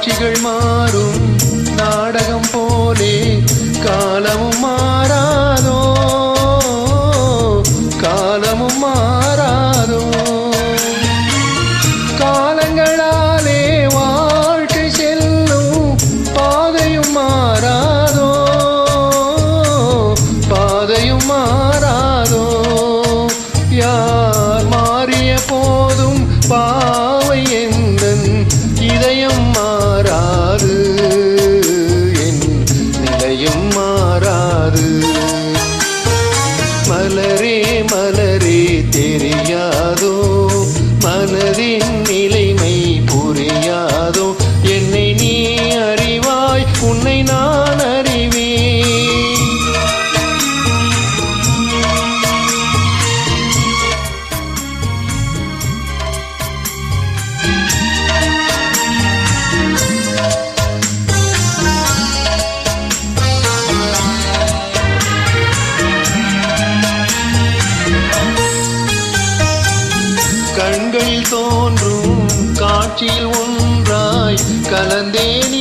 காட்சிகள் மாறும் நாடகம் போலே காலமும் மாறாதோ காலமும் மாறாதோ காலங்களாலே வாழ்க்கை செல்லும் பாதையும் மாறாதோ பாதையும் மாறாதோ யார் மாறிய போதும் பாவை எந்தன் இதயம் மாறாது என் நிலையும் மாறாது மலரே மலரே தெரியாதோ மனதின் நிலைமை புரியாதோ என்னை நீ அறிவாய் உன்னை நான் அறிவேன் கண்களில் தோன்றும் காட்சியில் ஒன்றாய் கலந்தேன்